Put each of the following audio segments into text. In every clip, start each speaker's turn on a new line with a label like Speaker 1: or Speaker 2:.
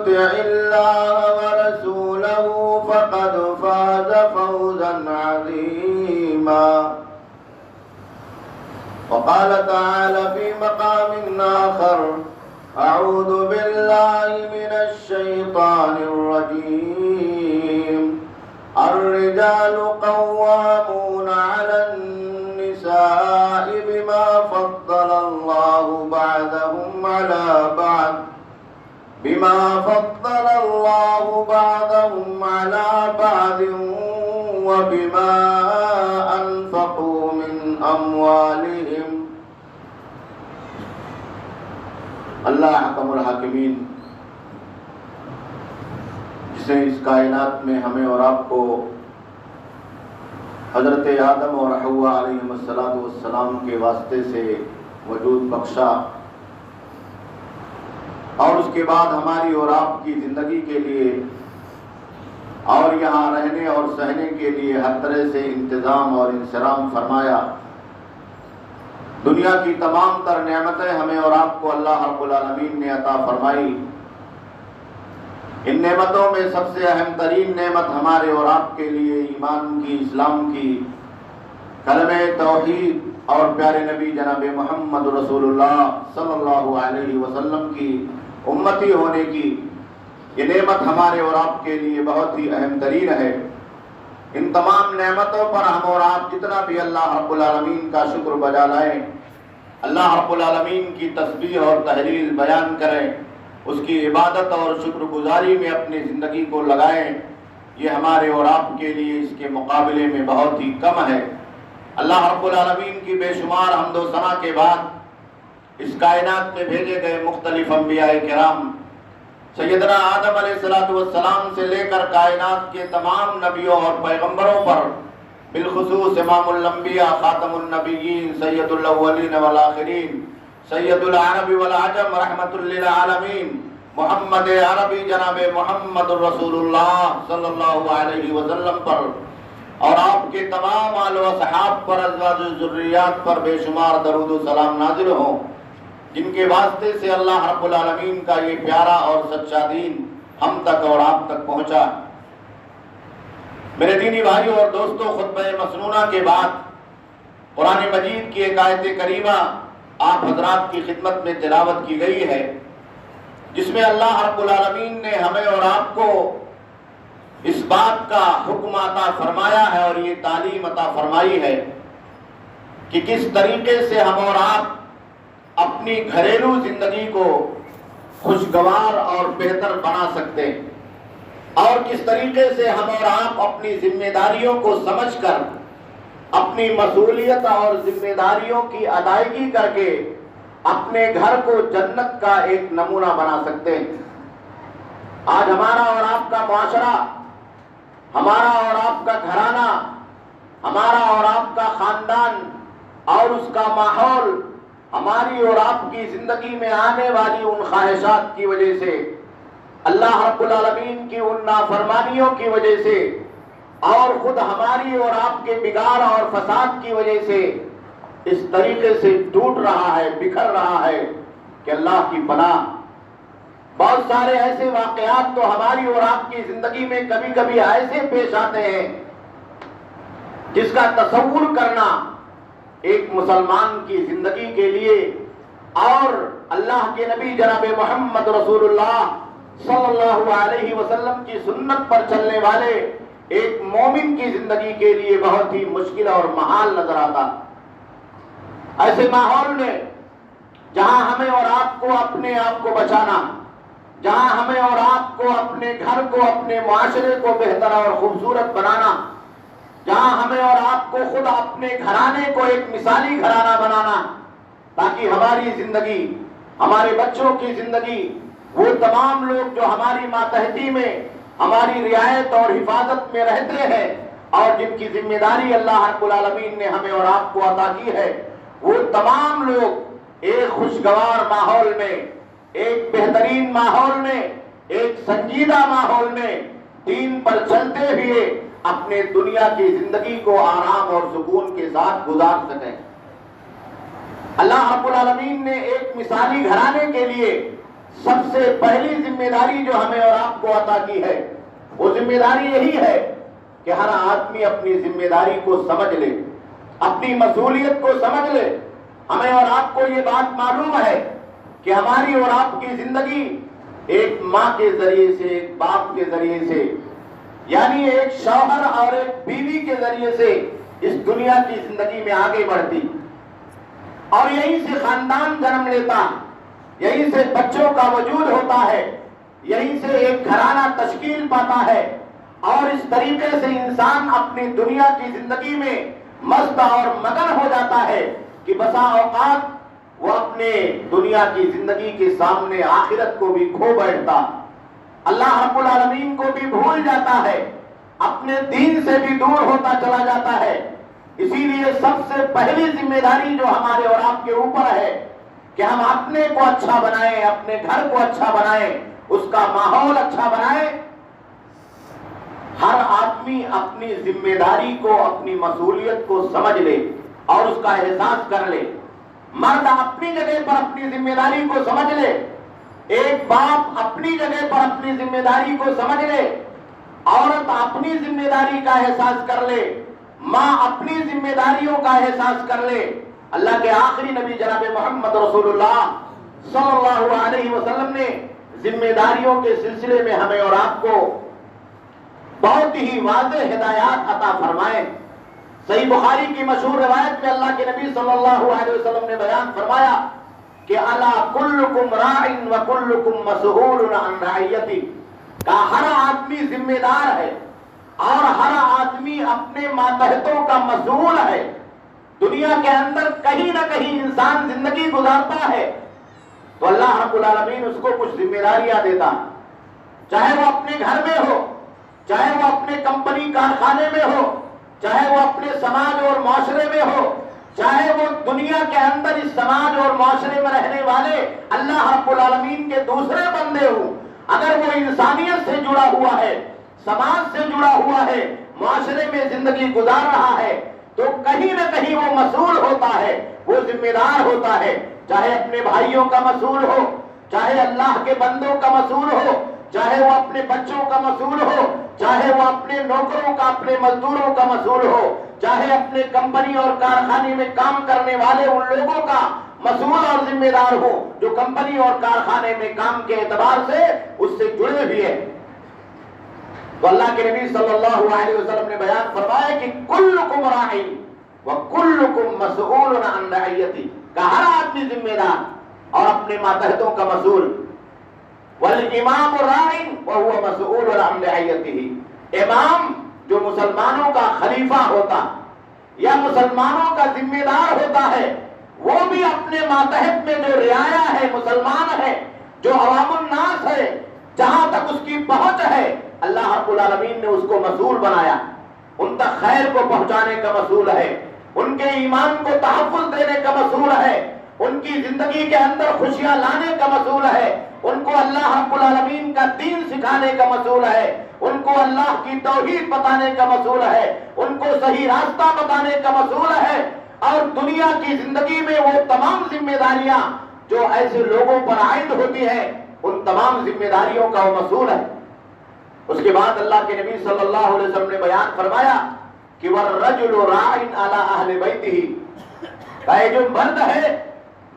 Speaker 1: يطع الله ورسوله فقد فاز فوزا عظيما. وقال تعالى في مقام آخر: أعوذ بالله من الشيطان الرجيم. الرجال قوامون على النساء بما فضل الله بعضهم على بعض وبما أنفقوا من أموالهم. اللہ حکم الحاکمین، جس نے اس کائنات میں ہمیں اور آپ کو حضرت آدم اور حوا علیہم السلام کے واسطے سے وجود بخشا، اور اس کے بعد ہماری اور آپ کی زندگی کے لیے اور یہاں رہنے اور سہنے کے لیے ہر طرح سے انتظام اور انصرام فرمایا. دنیا کی تمام تر نعمتیں ہمیں اور آپ کو اللہ رب العالمین نے عطا فرمائی. ان نعمتوں میں سب سے اہم ترین نعمت ہمارے اور آپ کے لیے ایمان کی، اسلام کی، کلمہ توحید اور پیارے نبی جناب محمد رسول اللہ صلی اللہ علیہ وسلم کی امتی ہونے کی. یہ نعمت ہمارے اور آپ کے لیے بہت ہی اہم ترین ہے. ان تمام نعمتوں پر ہم اور آپ جتنا بھی اللہ رب العالمین کا شکر بجا لائیں، اللہ رب العالمین کی تسبیح اور تحلیل بیان کریں، اس کی عبادت اور شکر گزاری میں اپنی زندگی کو لگائیں، یہ ہمارے اور آپ کے لیے اس کے مقابلے میں بہت ہی کم ہے. اللہ رب العالمین کی بے شمار حمد و ثنا کے بعد اس کائنات میں بھیجے گئے مختلف انبیاء کرام، سیدنا آدم علیہ السلام سے لے کر کائنات کے تمام نبیوں اور پیغمبروں پر، بالخصوص امام الانبیاء، خاتم النبیین، سید الاولین والآخرین، سید العرب والعجم، رحمت للعالمین، محمد عربی جناب محمد رسول اللہ صلی اللہ علیہ وسلم پر اور آپ کے تمام آل و صحاب پر، ازواج و ذریات پر بے شمار درود و سلام نازل ہوں، جن کے واسطے سے اللہ رب العالمین کا یہ پیارا اور سچا دین ہم تک اور آپ تک پہنچا. میرے دینی بھائیوں اور دوستوں، خطبہ مسنونہ کے بعد قرآن مجید کی ایک آیت کریمہ آپ حضرات کی خدمت میں تلاوت کی گئی ہے، جس میں اللہ رب العالمین نے ہمیں اور آپ کو اس بات کا حکم عطا فرمایا ہے اور یہ تعلیم عطا فرمائی ہے کہ کس طریقے سے ہم اور آپ اپنی گھریلو زندگی کو خوشگوار اور بہتر بنا سکتے ہیں، اور کس طریقے سے ہم اور آپ اپنی ذمہ داریوں کو سمجھ کر، اپنی مسئولیت اور ذمہ داریوں کی ادائیگی کر کے اپنے گھر کو جنت کا ایک نمونہ بنا سکتے ہیں. آج ہمارا اور آپ کا معاشرہ، ہمارا اور آپ کا گھرانہ، ہمارا اور آپ کا خاندان اور اس کا ماحول ہماری اور آپ کی زندگی میں آنے والی ان خواہشات کی وجہ سے، اللہ رب العالمین کی ان نافرمانیوں کی وجہ سے، اور خود ہماری اور آپ کے بگاڑ اور فساد کی وجہ سے اس طریقے سے ٹوٹ رہا ہے، بکھر رہا ہے کہ اللہ کی پناہ. بہت سارے ایسے واقعات تو ہماری اور آپ کی زندگی میں کبھی کبھی ایسے پیش آتے ہیں جس کا تصور کرنا ایک مسلمان کی زندگی کے لیے اور اللہ کے نبی جناب محمد رسول اللہ صلی اللہ علیہ وسلم کی سنت پر چلنے والے ایک مومن کی زندگی کے لیے بہت ہی مشکل اور محال نظر آتا. ایسے ماحول میں جہاں ہمیں اور آپ کو اپنے آپ کو بچانا، جہاں ہمیں اور آپ کو اپنے گھر کو، اپنے معاشرے کو بہتر اور خوبصورت بنانا، جہاں ہمیں اور آپ کو خود اپنے گھرانے کو ایک مثالی گھرانہ بنانا، تاکہ ہماری زندگی، ہمارے بچوں کی زندگی، وہ تمام لوگ جو ہماری ماتحتی میں، ہماری رعایت اور حفاظت میں رہتے ہیں اور جن کی ذمہ داری اللہ رب العالمین نے ہمیں اور آپ کو عطا کی ہے، وہ تمام لوگ ایک خوشگوار ماحول میں، ایک بہترین ماحول میں، ایک سنجیدہ ماحول میں دین پر چلتے ہوئے اپنے دنیا کی زندگی کو آرام اور سکون کے ساتھ گزار سکیں. اللہ رب العالمین نے ایک مثالی گھرانے کے لیے سب سے پہلی ذمہ داری جو ہمیں اور آپ کو عطا کی ہے وہ ذمہ داری یہی ہے کہ ہر آدمی اپنی ذمہ داری کو سمجھ لے، اپنی مسئولیت کو سمجھ لے۔ ہمیں اور آپ کو یہ بات معلوم ہے کہ ہماری اور آپ کی زندگی ایک ماں کے ذریعے سے، ایک باپ کے ذریعے سے، یعنی ایک شوہر اور ایک بیوی کے ذریعے سے اس دنیا کی زندگی میں آگے بڑھتی، اور یہیں سے خاندان جنم لیتا، یہیں سے بچوں کا وجود ہوتا ہے، یہیں سے ایک گھرانہ تشکیل پاتا ہے، اور اس طریقے سے انسان اپنی دنیا کی زندگی میں مست اور مگن ہو جاتا ہے کہ بسا اوقات وہ اپنے دنیا کی زندگی کے سامنے آخرت کو بھی کھو بیٹھتا، اللہ رب العالمین کو بھی بھول جاتا ہے، اپنے دین سے بھی دور ہوتا چلا جاتا ہے۔ اسی لیے سب سے پہلی ذمہ داری جو ہمارے اور آپ کے اوپر ہے کہ ہم اپنے کو اچھا بنائیں، اپنے گھر کو اچھا بنائیں، اس کا ماحول اچھا بنائیں۔ ہر آدمی اپنی ذمہ داری کو، اپنی مسئولیت کو سمجھ لے اور اس کا احساس کر لے۔ مرد اپنی جگہ پر اپنی ذمہ داری کو سمجھ لے، ایک باپ اپنی جگہ پر اپنی ذمہ داری کو سمجھ لے، عورت اپنی ذمہ داری کا احساس کر لے، ماں اپنی ذمہ داریوں کا احساس کر لے۔ اللہ کے آخری نبی جناب محمد رسول اللہ صلی اللہ علیہ وسلم نے ذمہ داریوں کے سلسلے میں ہمیں اور آپ کو بہت ہی واضح ہدایات عطا فرمائے۔ صحیح بخاری کی مشہور روایت میں اللہ کے نبی صلی اللہ علیہ وسلم نے بیان فرمایا کہ الا کلکم راع وکلکم مسئول عن رعیتہ، کہ ہر آدمی ذمہ دار ہے اور ہر آدمی اپنے ماتحتوں کا مسئول ہے۔ دنیا کے اندر کہیں نہ کہیں انسان زندگی گزارتا ہے تو اللہ رب العالمین اس کو کچھ ذمہ داریاں دیتا، چاہے وہ اپنے گھر میں ہو، چاہے وہ اپنے کمپنی کارخانے میں ہو، چاہے وہ اپنے سماج اور معاشرے میں ہو، چاہے وہ دنیا کے اندر اس سماج اور معاشرے میں رہنے والے اللہ رب العالمین کے دوسرے بندے ہوں، اگر وہ انسانیت سے جڑا ہوا ہے، سماج سے جڑا ہوا ہے، معاشرے میں زندگی گزار رہا ہے، تو کہیں نہ کہیں وہ مسئول ہوتا ہے، وہ ذمہ دار ہوتا ہے، چاہے اپنے بھائیوں کا مسئول ہو، چاہے اللہ کے بندوں کا مسئول ہو، چاہے وہ اپنے بچوں کا مسئول ہو، چاہے وہ اپنے نوکروں کا، اپنے مزدوروں کا مسئول ہو، چاہے اپنے کمپنی اور کارخانے میں کام کرنے والے ان لوگوں کا مسئول اور ذمہ دار ہو جو کمپنی اور کارخانے میں کام کے اعتبار سے اس سے جڑے ہوئے ہیں۔ تو اللہ کے نبی صلی اللہ علیہ وسلم نے بیان فرمایا کہ کلکم راع وکلکم مسئول عن رعیتہ، کہ ہر آدمی ذمہ دار اور اپنے ماتحتوں کا مسئول۔ والامام راع وهو مسئول عن رعیتہ، امام جو مسلمانوں کا خلیفہ ہوتا یا مسلمانوں کا ذمہ دار ہوتا ہے، وہ بھی اپنے ماتحت میں جو رعایا ہے، مسلمان ہے، جو عوام الناس ہے، جہاں تک اس کی پہنچ ہے، اللہ رب العالمین نے اس کو مسئول بنایا، ان تک خیر کو پہنچانے کا مسئول ہے، ان کے ایمان کو تحفظ دینے کا مسئول ہے، ان کی زندگی کے اندر خوشیاں لانے کا مسئول ہے، ان کو اللہ رب العالمین کا دین سکھانے کا مسئول ہے، ان کو اللہ کی توحید بتانے کا مسئول ہے، ان کو صحیح راستہ بتانے کا مسئول ہے، اور دنیا کی زندگی میں وہ تمام ذمہ داریاں جو ایسے لوگوں پر عائد ہوتی ہیں، ان تمام ذمہ داریوں کا وہ مسئول ہے۔ اس کے بعد اللہ کے نبی صلی اللہ علیہ وسلم نے بیان فرمایا کہ وَالرَّجُلُ رَاعٍ عَلَىٰ أَهْلِ بَيْتِهِ، کہ جو مرد ہے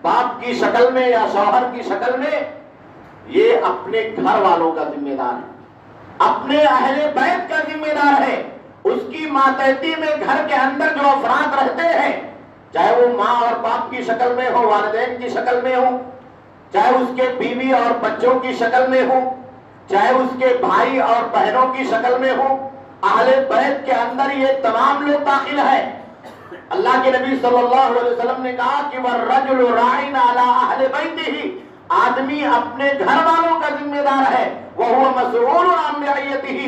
Speaker 1: باپ کی شکل میں یا شوہر کی شکل میں، یہ اپنے گھر والوں کا ذمہ دار ہے، اپنے اہل بیت کا ذمہ دار ہے۔ اس کی ماتحتی میں گھر کے اندر جو افراد رہتے ہیں، چاہے وہ ماں اور باپ کی شکل میں ہو، والدین کی شکل میں ہو، چاہے اس کے بیوی اور بچوں کی شکل میں ہو، چاہے اس کے بھائی اور بہنوں کی شکل میں ہو، اہل بیت کے اندر یہ تمام لوگ داخل ہیں۔ اللہ کے نبی صلی اللہ علیہ وسلم نے کہا کہ وَالرَّجُلُ رَاعٍ عَلَىٰ أَهْلِ بَيْتِهِ، آدمی اپنے گھر والوں کا ذمہ دار ہے، وَهُوَ مَسْئُولٌ عَن رَعِيَّتِهِ،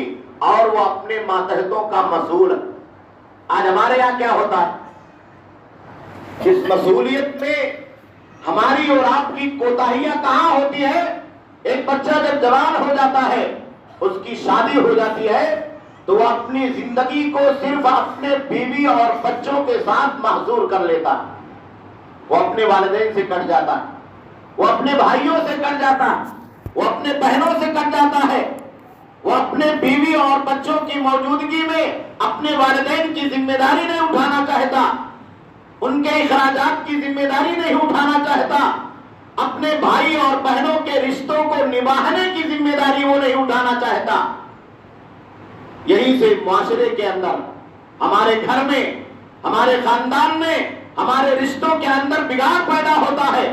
Speaker 1: اور وہ اپنے ماتحتوں کا مسئول ہے۔ آج ہمارے یہاں کیا ہوتا ہے؟ اس مسئولیت میں ہماری اور آپ کی کوتاہیاں کہاں ہوتی ہے؟ ایک بچہ جب جوان ہو جاتا ہے، اس کی شادی ہو جاتی ہے، تو وہ اپنی زندگی کو صرف اپنے بیوی اور بچوں کے ساتھ محصور کر لیتا ہے، وہ اپنے والدین سے کٹ جاتا ہے، وہ اپنے بھائیوں سے کٹ جاتا ہے، وہ اپنے بہنوں سے کٹ جاتا ہے، وہ اپنے بیوی اور بچوں کی موجودگی میں اپنے والدین کی ذمہ داری نہیں اٹھانا چاہتا، ان کے اخراجات کی ذمہ داری نہیں اٹھانا چاہتا، اپنے بھائی اور بہنوں کے رشتوں کو نبھانے کی ذمہ داری وہ نہیں اٹھانا چاہتا۔ یہیں سے معاشرے کے اندر، ہمارے گھر میں، ہمارے خاندان میں، ہمارے رشتوں کے اندر بگاڑ پیدا ہوتا ہے۔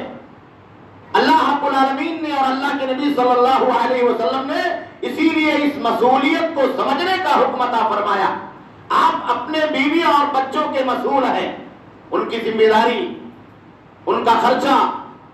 Speaker 1: اللہ رب العالمین نے اور اللہ کے نبی صلی اللہ علیہ وسلم نے اسی لیے اس مسئولیت کو سمجھنے کا حکم عطا فرمایا۔ آپ اپنے بیوی اور بچوں کے مسئول ہیں، ان کی ذمہ داری، ان کا خرچہ،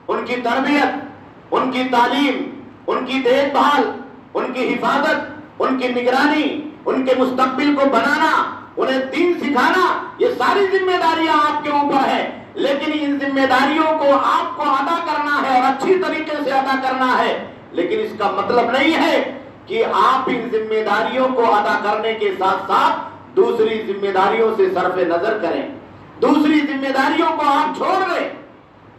Speaker 1: ان کی تربیت، ان کی تعلیم، ان کی دیکھ بھال، ان کی حفاظت، ان کی نگرانی، ان کے مستقبل کو بنانا، انہیں دین سکھانا، یہ ساری ذمہ داریاں آپ کے اوپر ہیں۔ لیکن ان ذمہ داریوں کو آپ کو ادا کرنا ہے اور اچھی طریقے سے ادا کرنا ہے، لیکن اس کا مطلب نہیں ہے کہ آپ ان ذمہ داریوں کو ادا کرنے کے ساتھ ساتھ دوسری ذمہ داریوں سے صرف نظر کریں، دوسری ذمہ داریوں کو آپ چھوڑ دیں۔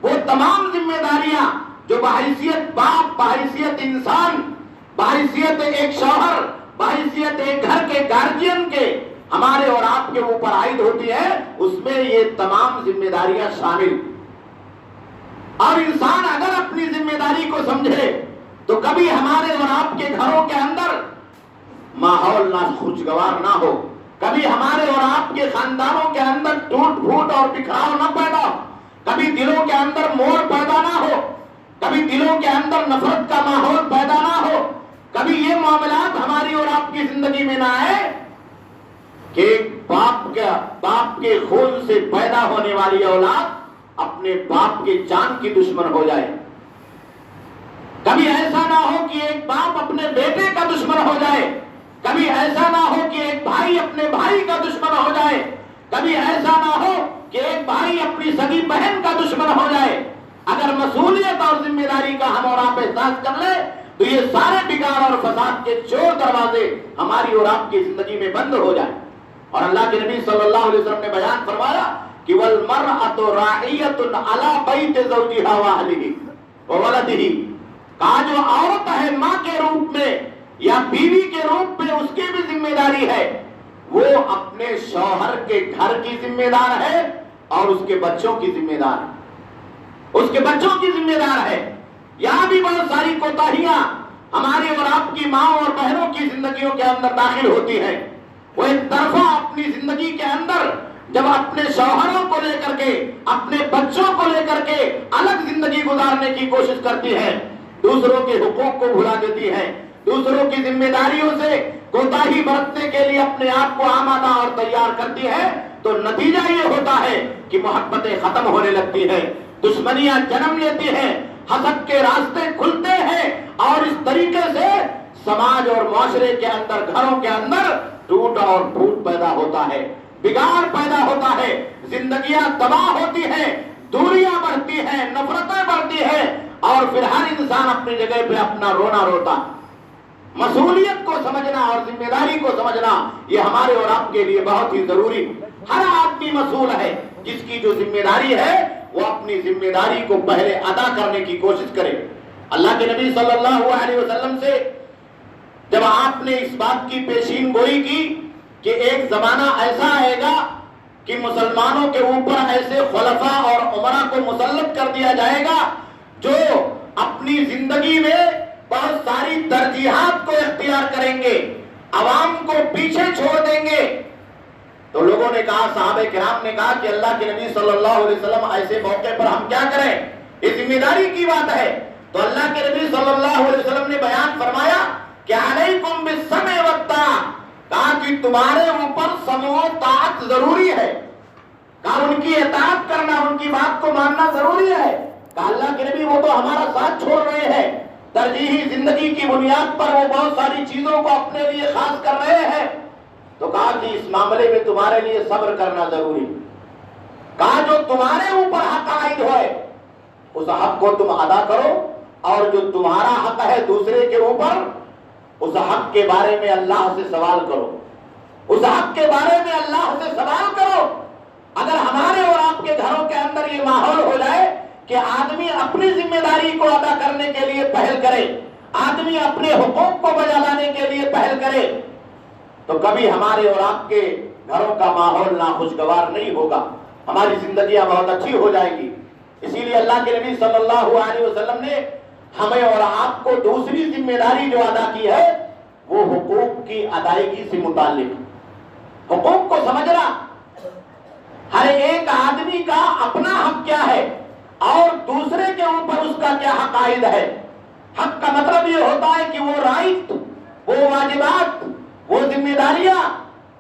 Speaker 1: وہ تمام ذمہ داریاں جو بحیثیت باپ، بحیثیت انسان، بحیثیت ایک شوہر، بحیثیت ایک گھر کے گارجین کے ہمارے اور آپ کے اوپر عائد ہوتی ہے، اس میں یہ تمام ذمہ داریاں شامل۔ اور انسان اگر اپنی ذمہ داری کو سمجھے تو کبھی ہمارے اور آپ کے گھروں کے اندر ماحول نہ خوشگوار نہ ہو، کبھی ہمارے اور آپ کے خاندانوں کے اندر ٹوٹ پھوٹ اور بکھراؤ نہ پیدا ہو، کبھی دلوں کے اندر موڑ پیدا نہ ہو، کبھی دلوں کے اندر نفرت کا ماحول پیدا نہ ہو، کبھی یہ معاملات ہماری اور آپ کی زندگی میں نہ آئے کہ ایک باپ کے خون سے پیدا ہونے والی اولاد اپنے باپ کے جان کی دشمن ہو جائے۔ کبھی ایسا نہ ہو کہ ایک باپ اپنے بیٹے کا دشمن ہو جائے، کبھی ایسا نہ ہو کہ ایک بھائی اپنے بھائی کا دشمن ہو جائے، کبھی ایسا نہ ہو کہ ایک بھائی اپنی سگی بہن کا دشمن ہو جائے۔ اگر مسئولیت اور ذمہ داری کا ہم اور آپ احساس کر لیں تو یہ سارے بگاڑ اور فساد کے چور دروازے ہماری اور آپ کی زندگی میں بند ہو جائیں۔ اور اللہ کے نبی صلی اللہ علیہ وسلم نے بیان فرمایا کہ وَالْمَرْأَةُ رَاعِيَّةٌ عَلَى بَيْتِ زَوْجِهَا وَأَهْلِهِ وَوَلَدِهِ، کہا جو عورت ہے ماں کے روپ میں یا بیوی کے روپ میں اس کی بھی ذمہ داری ہے، وہ اپنے شوہر کے گھر کی ذمہ دار ہے اور اس کے بچوں کی ذمہ دار ہے، اس کے بچوں کی ذمہ دار ہے۔ یہاں بھی بہت ساری کوتاہیاں ہماری اور آپ کی ماں اور بہنوں کی زندگیوں کے اندر داخل ہوتی ہیں۔ وہ ایک طرفہ اپنی زندگی کے اندر جب اپنے شوہروں کو لے کر کے، اپنے بچوں کو لے کر کے الگ زندگی گزارنے کی کوشش کرتی ہے، دوسروں کے حقوق کو بھلا دیتی ہے، دوسروں کی ذمہ داریوں سے کوتاہی برتنے کے لیے اپنے آپ کو آمادہ اور تیار کرتی ہے، تو نتیجہ یہ ہوتا ہے کہ محبتیں ختم ہونے لگتی ہیں، دشمنیاں جنم لیتی ہیں، حسد کے راستے کھلتے ہیں، اور اس طریقے سے سماج اور معاشرے کے اندر، گھروں کے اندر ٹوٹ اور پھوٹ پیدا ہوتا ہے، بگاڑ پیدا ہوتا ہے، زندگیاں تباہ ہوتی ہیں، دوریاں بڑھتی ہیں، نفرتیں بڑھتی ہیں، اور پھر ہر انسان اپنی جگہ پہ اپنا رونا روتا۔ مسئولیت کو سمجھنا اور ذمہ داری کو سمجھنا یہ ہمارے اور آپ کے لیے بہت ہی ضروری۔ ہر آدمی مسئول ہے، جس کی جو ذمہ داری ہے وہ اپنی ذمہ داری کو پہلے ادا کرنے کی کوشش کرے۔ اللہ کے نبی صلی اللہ علیہ وسلم سے جب آپ نے اس بات کی پیشین گوئی کی کہ ایک زمانہ ایسا آئے گا کہ مسلمانوں کے اوپر ایسے خلفاء اور امراء کو مسلط کر دیا جائے گا جو اپنی زندگی میں بہت ساری ترجیحات کو اختیار کریں گے، عوام کو پیچھے چھوڑ دیں گے۔ تو لوگوں نے کہا، صحابہ کرام نے کہا کہ اللہ کے نبی صلی اللہ علیہ وسلم ایسے موقع پر ہم کیا کریں، یہ ذمہ داری کی بات ہے۔ تو اللہ کے نبی صلی اللہ علیہ وسلم نے بیان فرمایا کہ علیکم بالسمع والطاعہ، کہا کہ تمہارے اوپر سمع و طاعت ضروری ہے، کہا ان کی اطاعت کرنا، ان کی بات کو ماننا ضروری ہے۔ کہا اللہ کے نبی وہ تو ہمارا ساتھ چھوڑ رہے ہیں، ترجیحی زندگی کی بنیاد پر وہ بہت ساری چیزوں کو اپنے لیے خاص کر رہے ہیں۔ تو کہا کہ اس معاملے میں تمہارے لیے صبر کرنا ضروری، کہا جو تمہارے اوپر حق عائد ہوئے اس حق کو تم ادا کرو، اور جو تمہارا حق ہے دوسرے کے اوپر اس حق کے بارے میں اللہ سے سوال کرو، اس حق کے بارے میں اللہ سے سوال کرو۔ اگر ہمارے اور آپ کے گھروں کے اندر یہ ماحول ہو جائے کہ آدمی اپنی ذمہ داری کو ادا کرنے کے لیے پہل کرے، آدمی اپنے حقوق کو بجا لانے کے لیے پہل کرے تو کبھی ہمارے اور آپ کے گھروں کا ماحول ناخوشگوار نہیں ہوگا، ہماری زندگیاں بہت اچھی ہو جائیں گی۔ اسی لیے اللہ کے نبی صلی اللہ علیہ وسلم نے ہمیں اور آپ کو دوسری ذمہ داری جو ادا کی ہے وہ حقوق کی ادائیگی سے متعلق۔ حقوق کو سمجھنا، ہر ایک آدمی کا اپنا حق کیا ہے اور دوسرے کے اوپر اس کا کیا حق عائد ہے۔ حق کا مطلب یہ ہوتا ہے کہ وہ رائٹ، وہ واجبات، وہ ذمہ داریاں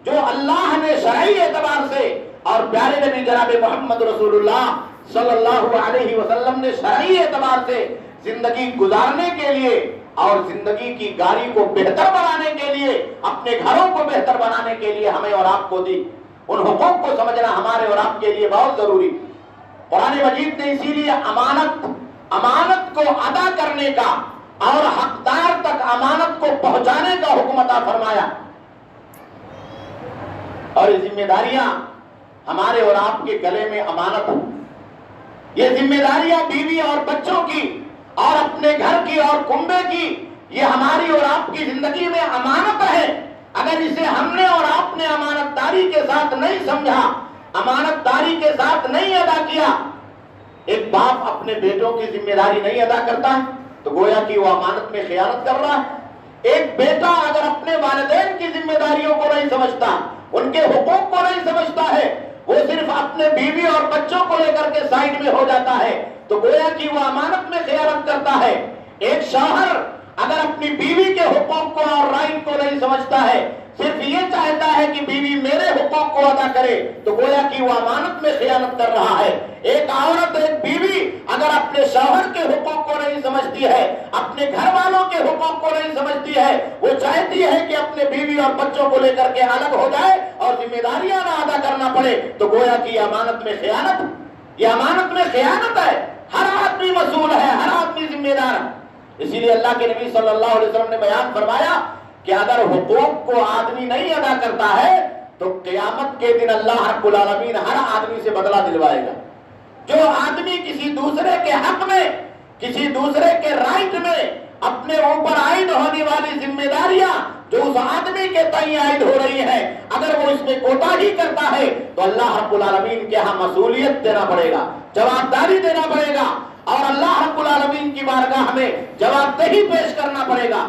Speaker 1: جو اللہ نے شرعی اعتبار سے اور پیارے نبی جناب محمد رسول اللہ صلی اللہ علیہ وسلم نے شرعی اعتبار سے زندگی گزارنے کے لیے اور زندگی کی گاڑی کو بہتر بنانے کے لیے، اپنے گھروں کو بہتر بنانے کے لیے ہمیں اور آپ کو دی۔ ان حقوق کو سمجھنا ہمارے اور آپ کے لیے بہت ضروری۔ قرآن مجید نے اسی لیے امانت کو ادا کرنے کا اور حقدار تک امانت کو پہنچانے کا حکم عطا فرمایا، اور یہ ذمہ داریاں ہمارے اور آپ کے گلے میں امانت ہوں۔ یہ ذمہ داریاں بیوی اور بچوں کی اور اپنے گھر کی اور کنبے کی، یہ ہماری اور آپ کی زندگی میں امانت ہے۔ اگر اسے ہم نے اور آپ نے امانت داری کے ساتھ نہیں سمجھا، امانت داری کے ساتھ نہیں ادا کیا، ایک باپ اپنے بیٹوں کی ذمہ داری نہیں ادا کرتا ہے تو گویا کہ وہ امانت میں خیانت کر رہا ہے۔ ایک بیٹا اگر اپنے والدین کی ذمہ داریوں کو نہیں سمجھتا، ان کے حقوق کو نہیں سمجھتا ہے، وہ صرف اپنے بیوی اور بچوں کو لے کر کے سائڈ میں ہو جاتا ہے تو گویا کہ وہ امانت میں خیانت کرتا ہے۔ ایک شوہر اگر اپنی بیوی کے حقوق کو اور رائٹ کو نہیں سمجھتا ہے، صرف یہ چاہتا ہے کہ بیوی میرے حقوق کو ادا کرے تو گویا کہ وہ امانت میں خیانت کر رہا ہے۔ ایک عورت، ایک بیوی اگر اپنے شوہر کے حقوق کو نہیں سمجھتی ہے، اپنے گھر والوں کے حقوق کو نہیں سمجھتی ہے، وہ چاہتی ہے کہ اپنے بیوی اور بچوں کو لے کر کے الگ ہو جائے اور ذمہ داریاں نہ ادا کرنا پڑے تو گویا کہ یہ امانت میں خیانت، یہ امانت میں خیانت ہے۔ ہر آدمی مسئول ہے، ہر آدمی ذمہ دار ہے۔ اسی لیے اللہ کے نبی صلی اللہ علیہ وسلم نے بیان فرمایا کہ اگر حقوق کو آدمی نہیں ادا کرتا ہے تو قیامت کے دن اللہ رب العالمین ہر آدمی سے بدلہ دلوائے گا۔ جو آدمی کسی دوسرے کے حق میں، کسی دوسرے کے رائٹ میں اپنے اوپر عائد ہونے والی ذمہ داریاں جو اس آدمی کے تئیں عائد ہو رہی ہیں، اگر وہ اس میں کوتاہی کرتا ہے تو اللہ رب العالمین کے ہاں مسئولیت دینا پڑے گا، جواب داری دینا پڑے گا، اور اللہ رب العالمین کی بارگاہ میں جواب دہی پیش کرنا پڑے گا۔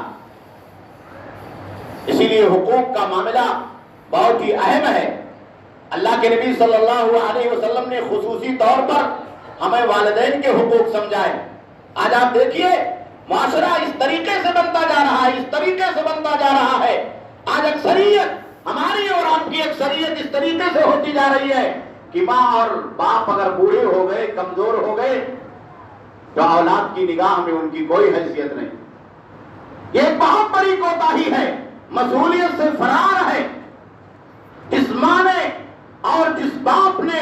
Speaker 1: اسی لیے حقوق کا معاملہ بہت ہی اہم ہے۔ اللہ کے نبی صلی اللہ علیہ وسلم نے خصوصی طور پر ہمیں والدین کے حقوق سمجھائے۔ آج آپ دیکھیے معاشرہ اس طریقے سے بنتا جا رہا ہے، اس طریقے سے بنتا جا رہا ہے۔ آج اکثریت، ہماری اور آپ کی اکثریت اس طریقے سے ہوتی جا رہی ہے کہ ماں اور باپ اگر بوڑھے ہو گئے، کمزور ہو گئے تو اولاد کی نگاہ میں ان کی کوئی حیثیت نہیں۔ یہ ایک بہت بڑی کوتاہی ہے، مسئولیت سے فرار ہے۔ جس ماں نے اور جس باپ نے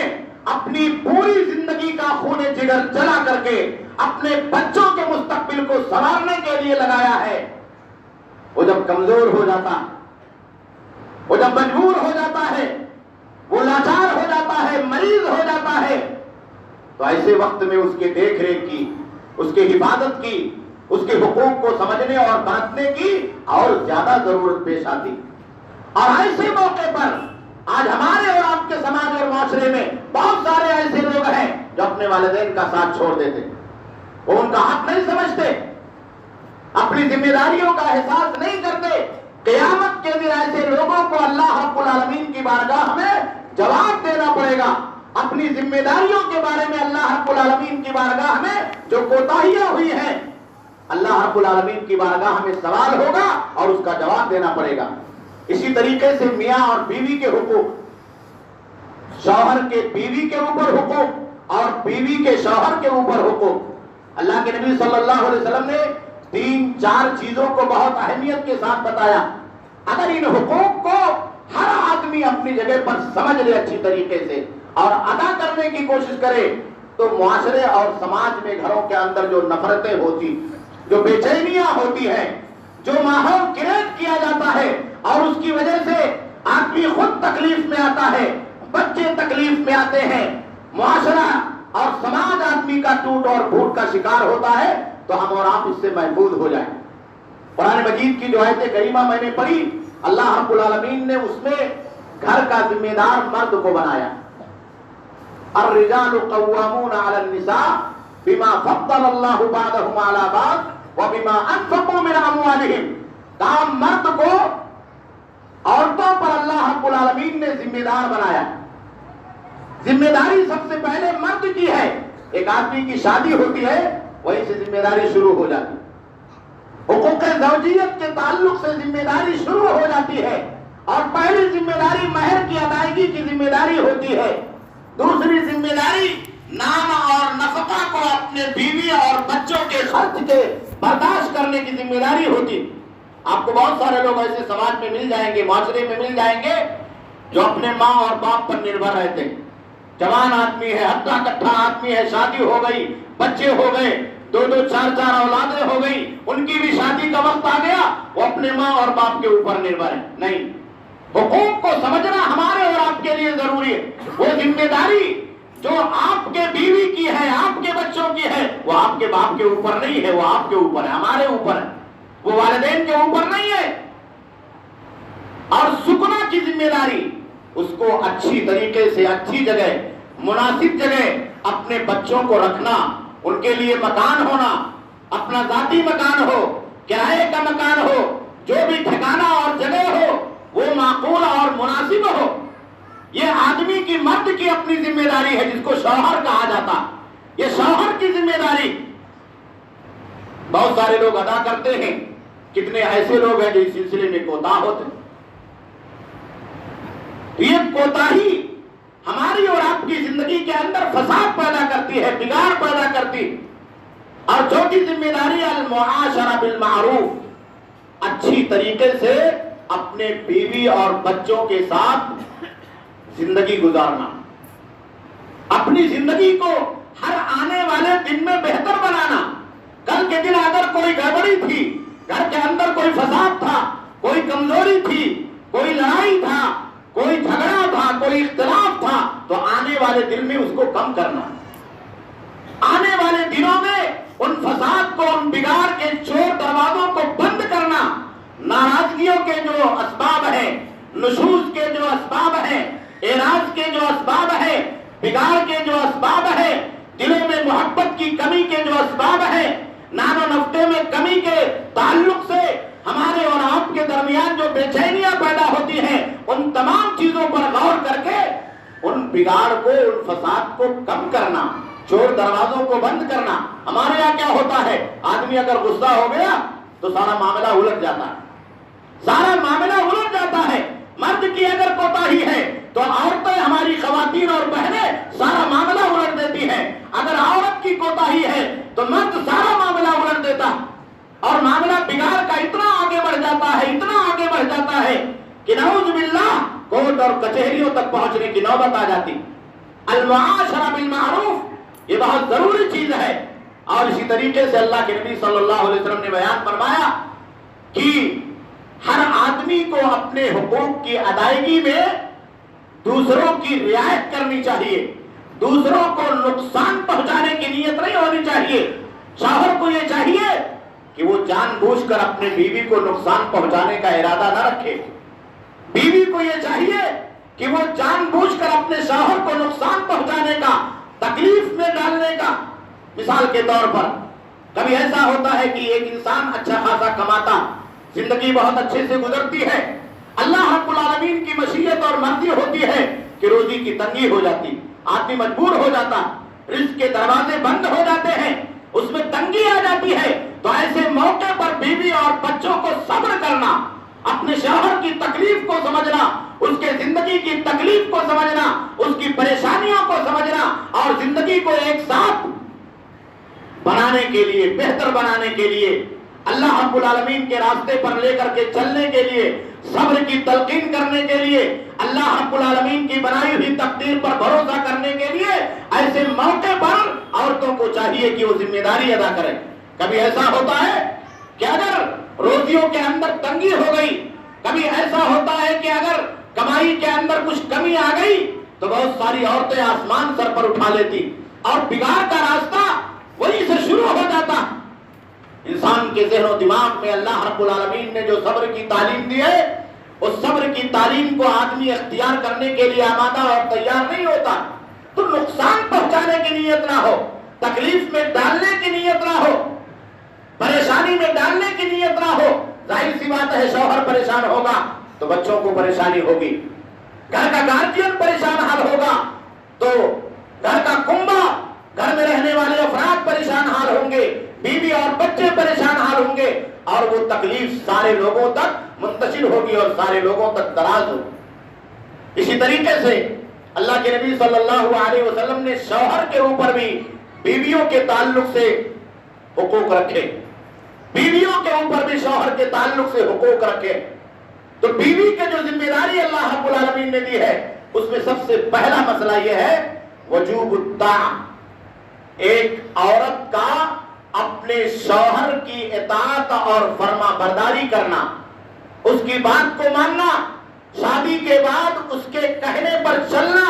Speaker 1: اپنی پوری زندگی کا خون جگر جلا کر کے اپنے بچوں کے مستقبل کو سنوارنے کے لیے لگایا ہے، وہ جب کمزور ہو جاتا، وہ جب مجبور ہو جاتا ہے، وہ لاچار ہو جاتا ہے، مریض ہو جاتا ہے، تو ایسے وقت میں اس کے دیکھ ریکھ کی، اس کے حفاظت کی، اس کے حقوق کو سمجھنے اور برتنے کی اور زیادہ ضرورت پیش آتی۔ اور ایسے موقع پر آج ہمارے اور آپ کے سماج اور معاشرے میں بہت سارے ایسے لوگ ہیں جو اپنے والدین کا ساتھ چھوڑ دیتے، وہ ان کا حق نہیں سمجھتے، اپنی ذمہ داریوں کا احساس نہیں کرتے۔ قیامت کے دن ایسے لوگوں کو اللہ رب العالمین کی بارگاہ میں جواب دینا پڑے گا۔ اپنی ذمہ داریوں کے بارے میں اللہ رب العالمین کی بارگاہ میں جو کوتاہیاں ہوئی ہیں، اللہ رب العالمین کی بارگاہ میں سوال ہوگا اور اس کا جواب دینا پڑے گا۔ اسی طریقے سے میاں اور بیوی کے حقوق، شوہر کے بیوی کے اوپر حقوق اور بیوی کے شوہر کے اوپر حقوق، اللہ کے نبی صلی اللہ علیہ وسلم نے 3-4 چیزوں کو بہت اہمیت کے ساتھ بتایا۔ اگر ان حقوق کو ہر آدمی اپنی جگہ پر سمجھ لے اچھی طریقے سے اور ادا کرنے کی کوشش کرے تو معاشرے اور سماج میں، گھروں کے اندر جو نفرتیں ہوتی، جو بے چینیاں ہوتی ہیں، جو ماحول کریٹ کیا جاتا ہے اور اس کی وجہ سے آدمی خود تکلیف میں آتا ہے، بچے تکلیف میں آتے ہیں، معاشرہ اور سماج آدمی کا ٹوٹ اور پھوٹ کا شکار ہوتا ہے، تو ہم اور آپ اس سے محفوظ ہو جائیں۔ قرآن مجید کی جو آیت کریمہ میں نے پڑھی، اللہ رب العالمین نے اس میں گھر کا ذمہ دار مرد کو بنایا. الرجال قوامون علی النساء بما فضل اللہ بعضهم علی بعض وبما انفقوا من اموالهم. کام مرد کو عورتوں پر اللہ رب العالمین نے ذمہ دار بنایا. ذمہ داری سب سے پہلے مرد کی ہے. ایک آدمی کی شادی ہوتی ہے وہیں سے ذمہ داری شروع ہو جاتی ہے. حقوق زوجیت کے تعلق سے ذمہ داری شروع ہو جاتی ہے. اور پہلی ذمہ داری مہر کی ادائیگی کی ذمہ داری ہوتی ہے. دوسری ذمہ داری نام اور نفقہ کو اپنے بیوی اور بچوں کے خرچ کے برداشت کرنے کی ذمہ داری ہوتی. آپ کو بہت سارے لوگ ایسے سماج میں مل جائیں گے، معاشرے میں مل جائیں گے جو اپنے ماں اور باپ پر نربھر رہتے ہیں. جوان آدمی ہے، ہٹا کٹھا آدمی ہے، شادی ہو گئی، بچے ہو گئے، دو چار اولادیں ہو گئی، ان کی بھی شادی کا وقت آ گیا، وہ اپنے ماں اور باپ کے اوپر نربھر ہے. نہیں، حقوق کو سمجھنا ہمارے اور آپ کے لیے ضروری ہے. وہ ذمہ داری جو آپ کے بیوی کی ہے، آپ کے بچوں کی ہے، وہ آپ کے باپ کے اوپر نہیں ہے، وہ آپ کے اوپر ہے، ہمارے اوپر ہے، وہ والدین کے اوپر نہیں ہے. اور سکنا کی ذمہ داری، اس کو اچھی طریقے سے اچھی جگہ، مناسب جگہ اپنے بچوں کو رکھنا، ان کے لیے مکان ہونا، اپنا ذاتی مکان ہو، کرائے کا مکان ہو، جو بھی ٹھکانہ اور جگہ ہو وہ معقول اور مناسب ہو. یہ آدمی کی، مرد کی اپنی ذمہ داری ہے جس کو شوہر کہا جاتا. یہ شوہر کی ذمہ داری بہت سارے لوگ ادا کرتے ہیں. کتنے ایسے لوگ ہیں جو اس سلسلے میں کوتاہ ہوتے ہیں. یہ کوتاہی ہماری اور آپ کی زندگی کے اندر فساد پیدا کرتی ہے، بگاڑ پیدا کرتی. اور چوتھی ذمہ داری المعاشرہ بالمعروف، اچھی طریقے سے اپنے بیوی اور بچوں کے ساتھ زندگی گزارنا، اپنی زندگی کو ہر آنے والے دن میں بہتر بنانا. کل کے دن اگر کوئی گڑبڑی تھی، گھر کے اندر کوئی فساد تھا، کوئی کمزوری تھی، کوئی لڑائی تھا، کوئی جھگڑا تھا، کوئی اختلاف تھا، تو آنے والے دن میں اس کو کم کرنا. آنے والے دنوں میں ان فساد کو، ان بگاڑ کے چور دروازوں کو بند کرنا. ناراضگیوں کے جو اسباب ہیں، نشوز کے جو اسباب ہیں، اعراض کے جو اسباب ہیں، بگاڑ کے جو اسباب ہیں، دلوں میں محبت کی کمی کے جو اسباب ہیں، نان و نفتے میں کمی کے تعلق سے ہمارے اور آپ کے درمیان جو بے چینیاں پیدا ہوتی ہیں، ان تمام چیزوں پر غور کر کے ان بگاڑ کو، ان فساد کو کم کرنا، چور دروازوں کو بند کرنا. ہمارے یہاں کیا ہوتا ہے، آدمی اگر غصہ ہو گیا تو سارا معاملہ الٹ جاتا ہے، سارا معاملہ الٹ جاتا ہے. مرد کی اگر کوتاہی ہے تو عورتیں، ہماری خواتین اور بہنیں سارا معاملہ الٹ دیتی ہیں. اگر عورت کی کوتاہی ہے تو مرد سارا معاملہ الٹ دیتا، اور معاملہ بگاڑ کا اتنا آگے بڑھ جاتا ہے، اتنا آگے بڑھ جاتا ہے کہ نعوذ باللہ کورٹ اور کچہریوں تک پہنچنے کی نوبت آ جاتی. المعاشرہ بالمعروف یہ بہت ضروری چیز ہے. اور اسی طریقے سے اللہ کے نبی صلی اللہ علیہ وسلم نے بیان فرمایا کہ ہر آدمی کو اپنے حقوق کی ادائیگی میں دوسروں کی رعایت کرنی چاہیے. دوسروں کو نقصان پہنچانے کی نیت نہیں ہونی چاہیے. شوہر کو یہ چاہیے کہ وہ جان بوجھ کر اپنے بیوی کو نقصان پہنچانے کا ارادہ نہ رکھے. بیوی کو یہ چاہیے کہ وہ جان بوجھ کر اپنے شوہر کو نقصان پہنچانے کا، تکلیف میں ڈالنے کا. مثال کے طور پر کبھی ایسا ہوتا ہے کہ ایک انسان اچھا خاصا کماتا، زندگی بہت اچھے سے گزرتی ہے، اللہ رب العالمین کی مشیت اور مرضی ہوتی ہے کہ روزی کی تنگی ہو جاتی، آدمی مجبور ہو جاتا، رزق کے دروازے بند ہو جاتے ہیں، اس میں تنگی آ جاتی ہے. تو ایسے موقع پر بیوی اور بچوں کو صبر کرنا، اپنے شوہر کی تکلیف کو سمجھنا، اس کے زندگی کی تکلیف کو سمجھنا، اس کی پریشانیوں کو سمجھنا، اور زندگی کو ایک ساتھ بنانے کے لیے، بہتر بنانے کے لیے، اللہ رب العالمین کے راستے پر لے کر کے چلنے کے لیے، صبر کی تلقین کرنے کے لیے، اللہ رب العالمین کی بنائی ہوئی تقدیر پر بھروسہ کرنے کے لیے ایسے موقع پر عورتوں کو چاہیے کہ وہ ذمہ داری ادا کریں. کبھی ایسا ہوتا ہے کہ اگر روزیوں کے اندر تنگی ہو گئی، کبھی ایسا ہوتا ہے کہ اگر کمائی کے اندر کچھ کمی آ گئی تو بہت ساری عورتیں آسمان سر پر اٹھا لیتی اور بگاڑ کا راستہ وہیں سے شروع ہو جاتا. انسان کے ذہن و دماغ میں اللہ رب العالمین نے جو صبر کی تعلیم دی ہے، اس صبر کی تعلیم کو آدمی اختیار کرنے کے لیے آمادہ اور تیار نہیں ہوتا تو نقصان پہنچانے کی نیت نہ ہو، تکلیف میں ڈالنے کی نیت نہ ہو، پریشانی میں ڈالنے کی نیت نہ ہو، ظاہر سی بات ہے شوہر پریشان ہوگا تو بچوں کو پریشانی ہوگی، گھر کا گارجین پریشان حال ہوگا تو گھر کا کنبہ، گھر میں رہنے والے افراد پریشان حال ہوں گے، بیوی اور بچے پریشان حال ہوں گے، اور وہ تکلیف سارے لوگوں تک منتشر ہوگی اور سارے لوگوں تک دراز ہوگی۔ اسی طریقے سے اللہ کے نبی صلی اللہ علیہ وسلم نے شوہر کے اوپر بھی بیویوں کے تعلق سے حقوق رکھے، بیویوں کے اوپر بھی شوہر کے تعلق سے حقوق رکھے۔ تو بیوی کے جو ذمہ داری اللہ رب العالمین نے دی ہے اس میں سب سے پہلا مسئلہ یہ ہے وجوب الطاعہ، ایک عورت کا اپنے شوہر کی اطاعت اور فرما برداری کرنا، اس کی بات کو ماننا، شادی کے بعد اس کے کہنے پر چلنا،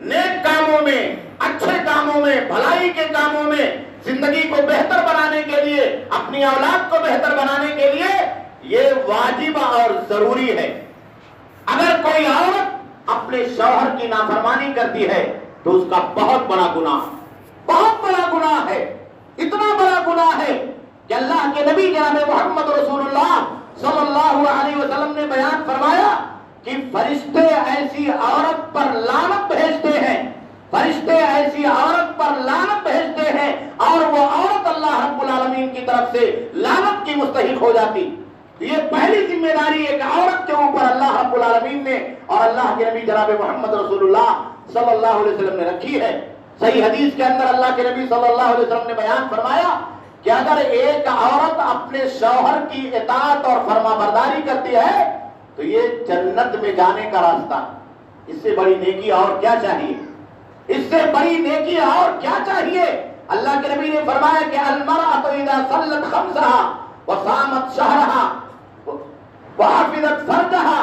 Speaker 1: نیک کاموں میں، اچھے کاموں میں، بھلائی کے کاموں میں، زندگی کو بہتر بنانے کے لیے، اپنی اولاد کو بہتر بنانے کے لیے یہ واجب اور ضروری ہے۔ اگر کوئی عورت اپنے شوہر کی نافرمانی کرتی ہے تو اس کا بہت بڑا گناہ ہے، اتنا بڑا گناہ ہے کہ اللہ کے نبی جناب محمد رسول اللہ صلی اللہ علیہ وسلم نے بیان فرمایا کہ فرشتے ایسی عورت پر لعنت بھیجتے ہیں، فرشتے ایسی عورت پر لعنت بھیجتے ہیں اور وہ عورت اللہ رب العالمین کی طرف سے لعنت کی مستحق ہو جاتی۔ یہ پہلی ذمہ داری ایک عورت کے اوپر اللہ رب العالمین نے اور اللہ کے نبی جناب محمد رسول اللہ صلی اللہ علیہ وسلم نے رکھی ہے۔ صحیح حدیث کے اندر اللہ کے نبی صلی اللہ علیہ وسلم نے بیان فرمایا کہ اگر ایک عورت اپنے شوہر کی اطاعت اور فرما برداری کرتی ہے تو یہ جنت میں جانے کا راستہ، اس سے بڑی نیکی اور کیا چاہیے، اس سے بڑی نیکی اور کیا چاہیے۔ اللہ کے نبی نے فرمایا کہ المرأۃ اذا صلت خمسها وصامت شهرها وحفظت فرجها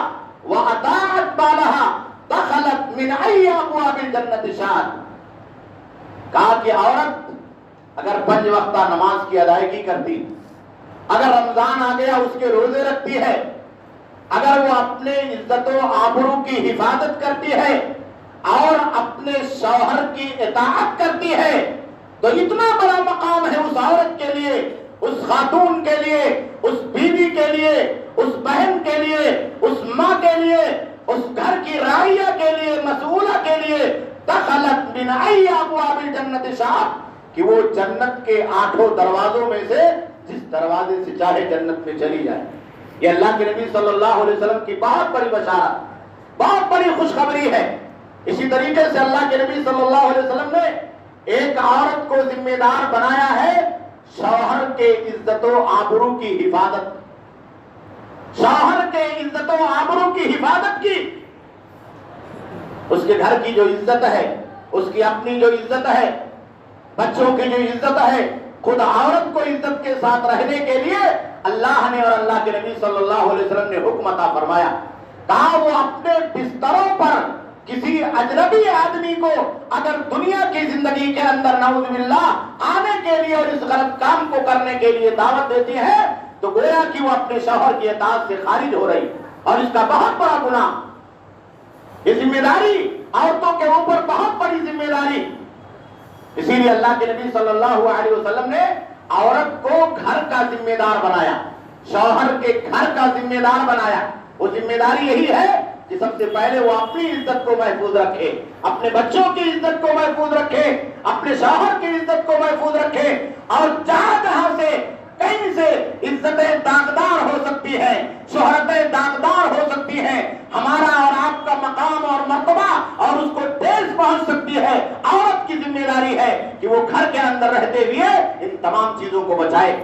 Speaker 1: واطاعت بالها دخلت من اي ابواب الجنة شاءت۔ کہا کہ عورت اگر 5 وقتہ نماز کی ادائیگی کرتی، اگر رمضان آ گیا اس کے روزے رکھتی ہے، اگر وہ اپنے عزت و آبرو کی حفاظت کرتی ہے اور اپنے شوہر کی اطاعت کرتی ہے تو اتنا بڑا مقام ہے اس عورت کے لیے، اس خاتون کے لیے، اس بیوی کے لیے، اس بہن کے لیے، اس ماں کے لیے، اس گھر کی راعیہ کے لیے، مسئولہ کے لیے، دخلت من ای ابواب الجنت شاءت، کہ وہ جنت کے 8 دروازوں میں سے جس دروازے سے چاہے جنت میں چلی جائے۔ یہ اللہ کے نبی صلی اللہ علیہ وسلم کی بہت بڑی بشارت، بہت بڑی خوشخبری ہے۔ اسی طریقے سے اللہ کے نبی صلی اللہ علیہ وسلم نے ایک عورت کو ذمہ دار بنایا ہے شوہر کے عزت و آبرو کی حفاظت، شوہر کے عزت و آبرو کی حفاظت کی، اس کے گھر کی جو عزت ہے، اس کی اپنی جو عزت ہے، بچوں کی جو عزت ہے، خود عورت کو عزت کے ساتھ رہنے کے لیے اللہ نے اور اللہ کے نبی صلی اللہ علیہ وسلم نے حکم عطا فرمایا۔ کہا وہ اپنے بستروں پر کسی اجنبی آدمی کو اگر دنیا کی زندگی کے اندر نعوذ باللہ آنے کے لیے اور اس غلط کام کو کرنے کے لیے دعوت دیتی ہے تو گویا کہ وہ اپنے شوہر کی اطاعت سے خارج ہو رہی، اور اس کا بہت بڑا گناہ، یہ ذمہ داری عورتوں کے اوپر بہت بڑی ذمہ داری۔ اسی لیے اللہ کے نبی صلی اللہ علیہ وسلم نے عورت کو گھر کا ذمہ دار بنایا، شوہر کے گھر کا ذمہ دار بنایا۔ وہ ذمہ داری یہی ہے کہ سب سے پہلے وہ اپنی عزت کو محفوظ رکھے، اپنے بچوں کی عزت کو محفوظ رکھے، اپنے شوہر کی عزت کو محفوظ رکھے، اور جہاں سے کہیں سے عزتیں داغدار ہو سکتی ہیں، شہرتیں داغدار ہو سکتی ہیں، ہمارا اور آپ کا مقام اور مرتبہ اور اس کو ٹھیس پہنچ سکتی ہے، عورت کی ذمہ داری ہے کہ وہ گھر کے اندر رہتے ہوئے ان تمام چیزوں کو بچائے۔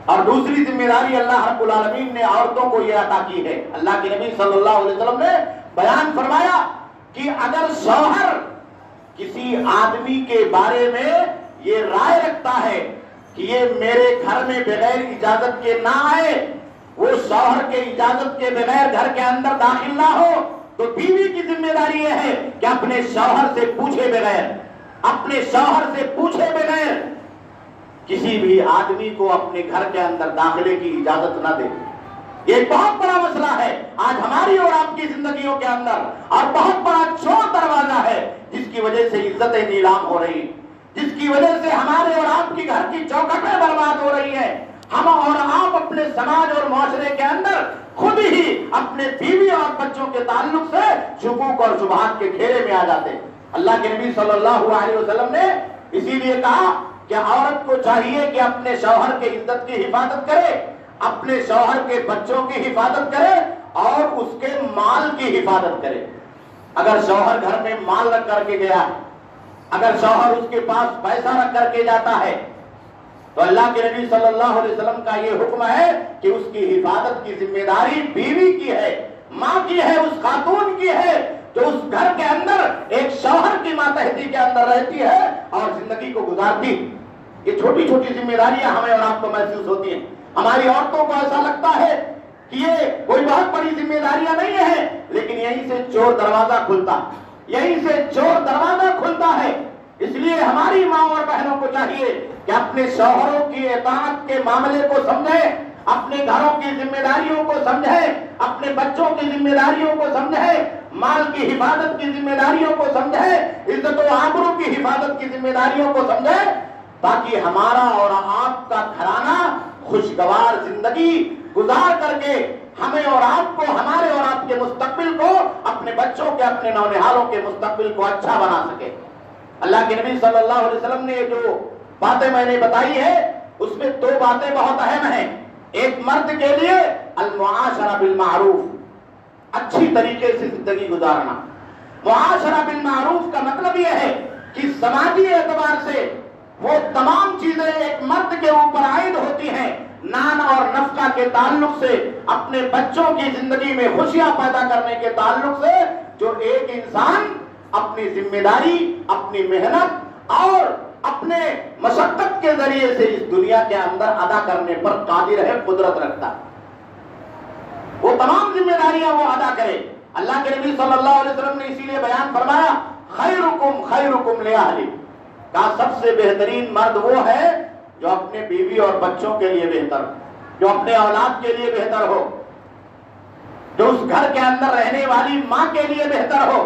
Speaker 1: اور دوسری ذمہ داری اللہ رب العالمین نے عورتوں کو یہ عطا کی ہے۔ اللہ کے نبی صلی اللہ علیہ وسلم نے بیان فرمایا کہ اگر شوہر کسی آدمی کے بارے میں یہ رائے رکھتا ہے کہ یہ میرے گھر میں بغیر اجازت کے نہ آئے، وہ شوہر کے اجازت کے بغیر گھر کے اندر داخل نہ ہو، تو بیوی کی ذمہ داری یہ ہے کہ اپنے شوہر سے پوچھے بغیر، اپنے شوہر سے پوچھے بغیر کسی بھی آدمی کو اپنے گھر کے اندر داخلے کی اجازت نہ دے. یہ ایک بہت بڑا مسئلہ ہے آج ہماری اور آپ کی زندگیوں کے اندر، اور بہت بڑا چور دروازہ ہے جس کی وجہ سے عزتیں نیلام ہو رہی، جس کی وجہ سے ہمارے اور آپ کی گھر کی چوکھٹیں برباد ہو رہی ہیں. ہم اور آپ اپنے سماج اور معاشرے کے اندر خود ہی اپنے بیوی اور بچوں کے تعلق سے شکوک اور شبہات کے گھیرے میں آ جاتے. اللہ کے نبی صلی اللہ علیہ وسلم نے اسی لیے کہا کہ عورت کو چاہیے کہ اپنے شوہر کی عزت کی حفاظت کرے، اپنے شوہر کے بچوں کی حفاظت کرے اور اس کے مال کی حفاظت کرے. اگر شوہر گھر میں مال رکھ کر کے گیا ہے، اگر شوہر اس کے پاس پیسہ رکھ کر کے جاتا ہے، تو اللہ کے نبی صلی اللہ علیہ وسلم کا یہ حکم ہے کہ اس کی حفاظت کی ذمہ داری بیوی کی ہے، ماں کی ہے، اس خاتون کی ہے جو اس گھر کے اندر ایک شوہر کی ماتحتی کے اندر رہتی ہے اور زندگی کو گزارتی. یہ چھوٹی چھوٹی ذمہ داریاں ہمیں اور آپ کو محسوس ہوتی ہیں. ہماری عورتوں کو ایسا لگتا ہے کہ یہ کوئی بہت بڑی ذمہ داریاں نہیں ہیں، لیکن یہیں سے چور دروازہ کھلتا، یہیں سے چور دروازہ کھلتا ہے. اس لیے ہماری ماں اور بہنوں کو چاہیے کہ اپنے شوہروں کی اطاعت کے معاملے کو سمجھیں، اپنے گھروں کی ذمہ داریوں کو سمجھیں، اپنے بچوں کی ذمہ داریوں کو سمجھیں، مال کی حفاظت کی ذمہ داریوں کو سمجھیں، عزت و آبرو کی حفاظت کی ذمہ داریوں کو سمجھیں، تاکہ ہمارا اور آپ کا گھرانہ خوشگوار زندگی گزار کر کے ہمیں اور آپ کو، ہمارے اور آپ کے مستقبل کو، اپنے بچوں کے، اپنے نونہالوں کے مستقبل کو اچھا بنا سکے. اللہ کے نبی صلی اللہ علیہ وسلم نے جو باتیں میں نے بتائی ہے اس میں دو باتیں بہت اہم ہیں. ایک مرد کے لیے المعاشرہ بالمعروف، اچھی طریقے سے زندگی گزارنا. معاشرہ بالمعروف کا مطلب یہ ہے کہ سماجی اعتبار سے وہ تمام چیزیں ایک مرد کے اوپر عائد ہوتی ہیں، نان اور نفقہ کے تعلق سے، اپنے بچوں کی زندگی میں خوشیاں پیدا کرنے کے تعلق سے، جو ایک انسان اپنی ذمہ داری، اپنی محنت اور اپنے مشقت کے ذریعے سے اس دنیا کے اندر ادا کرنے پر قادر ہے، قدرت رکھتا، وہ تمام ذمہ داریاں وہ ادا کرے. اللہ کے نبی صلی اللہ علیہ وسلم نے اسی لیے بیان فرمایا خیرکم خیرکم لأہلہ، کہا سب سے بہترین مرد وہ ہے جو اپنے بیوی اور بچوں کے لیے بہتر، جو اپنے اولاد کے لیے بہتر ہو، جو اس گھر کے اندر رہنے والی ماں کے لیے بہتر ہو،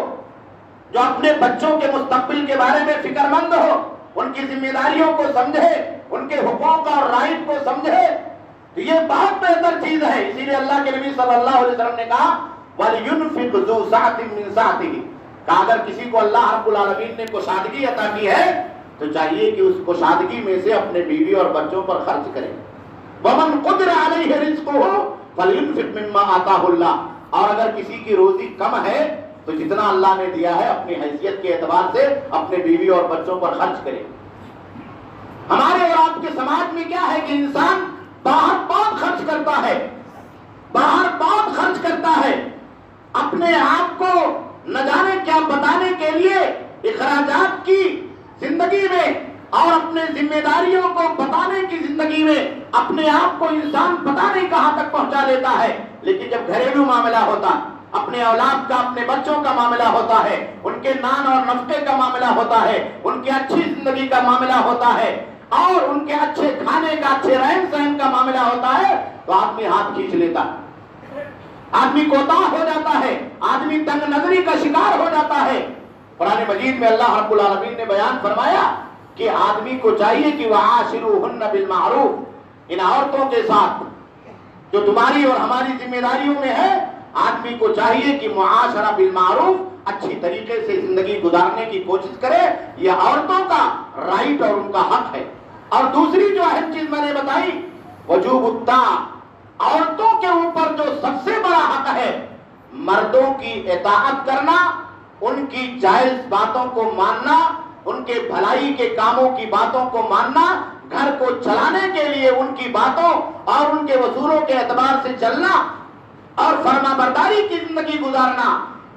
Speaker 1: جو اپنے بچوں کے مستقبل کے بارے میں فکر مند ہو، ان کی ذمہ داریوں کو سمجھے، ان کے حقوق اور رائٹ کو سمجھے. تو یہ بہت بہتر چیز ہے. اسی لیے اللہ کے نبی صلی اللہ علیہ وسلم نے کہا وَلْيُنْفِقْ ذُو سَعْةٍ مِّن سَعْتِهِ، کہ اگر کسی کو اللہ رب العالمین نے کشادگی عطا کی ہے تو چاہیے کہ اس کشادگی میں سے اپنے بیوی اور بچوں پر خرچ کرے. وَمَنْ قُدِرَ عَلَيْهِ رِزْقُهُ فَلْيُنْفِقْ مِمَّا آتَاهُ اللَّهُ، اور اگر کسی کی روزی کم ہے تو جتنا اللہ نے دیا ہے اپنی حیثیت کے اعتبار سے اپنے بیوی اور بچوں پر خرچ کرے. ہمارے اور آپ کے سماج میں کیا ہے کہ انسان باہر بہت خرچ کرتا ہے، باہر بہت خرچ کرتا ہے، اپنے آپ کو نہ جانے کیا بتانے کے لیے اخراجات کی زندگی میں اور اپنے ذمہ داریوں کو بتانے کی زندگی میں اپنے آپ کو انسان پتہ نہیں کہاں تک پہنچا لیتا ہے. لیکن جب گھریلو معاملہ ہوتا، اپنے اولاد کا، اپنے بچوں کا معاملہ ہوتا ہے، ان کے نان اور نفقے کا معاملہ ہوتا ہے، ان کی اچھی زندگی کا معاملہ ہوتا ہے اور ان کے اچھے کھانے کا، اچھے رہن سہن کا معاملہ ہوتا ہے، تو آدمی ہاتھ کھینچ لیتا، آدمی کوتاہ ہو جاتا ہے، آدمی تنگ نظری کا شکار ہو جاتا ہے. قرآن مجید میں اللہ رب العالمین نے بیان فرمایا کہ آدمی کو چاہیے کہ وَعَاشِرُوهُنَّ بِالْمَعْرُوفِ، ان عورتوں کے ساتھ جو تمہاری اور ہماری ذمہ داریوں میں ہے، آدمی کو چاہیے کہ معاشرہ بالمعروف، اچھی طریقے سے زندگی گزارنے کی کوشش کرے. یہ عورتوں کا رائٹ اور ان کا حق ہے. اور دوسری جو اہم چیز میں نے بتائی وجوب الطاعہ، عورتوں کے اوپر جو سب سے بڑا حق ہے مردوں کی اطاعت کرنا، ان کی جائز باتوں کو ماننا، ان کے بھلائی کے کاموں کی باتوں کو ماننا، گھر کو چلانے کے لیے ان کی باتوں اور ان کے اصولوں کے اعتبار سے چلنا اور فرما برداری کی زندگی گزارنا،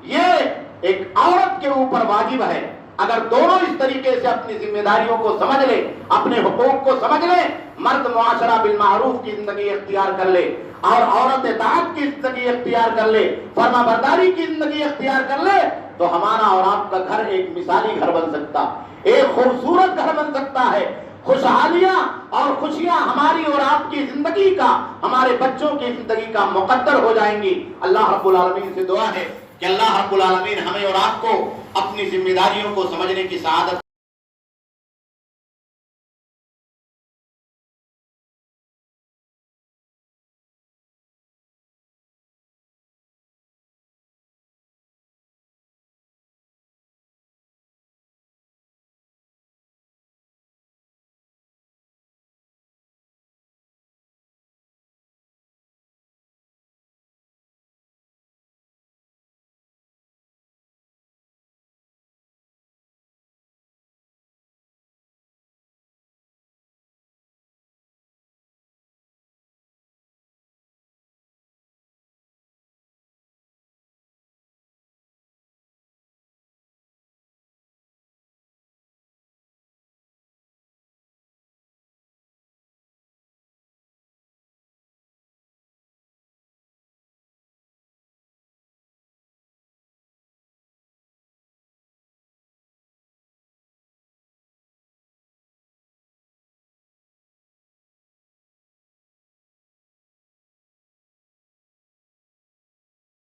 Speaker 1: یہ ایک عورت کے اوپر واجب ہے. اگر دونوں اس طریقے سے اپنی ذمہ داریوں کو سمجھ لے، اپنے حقوق کو سمجھ لے، مرد معاشرہ بالمعروف کی زندگی اختیار کر لے اور عورت اطاعت کی زندگی اختیار کر لے، فرما برداری کی زندگی اختیار کر لے، تو ہمارا اور آپ کا گھر ایک مثالی گھر بن سکتا، ایک خوبصورت گھر بن سکتا ہے، خوشحالیاں اور خوشیاں ہماری اور آپ کی زندگی کا، ہمارے بچوں کی زندگی کا مقدر ہو جائیں گی۔ اللہ رب العالمین سے دعا ہے کہ اللہ رب العالمین ہمیں اور آپ کو اپنی ذمہ داریوں کو سمجھنے کی سعادت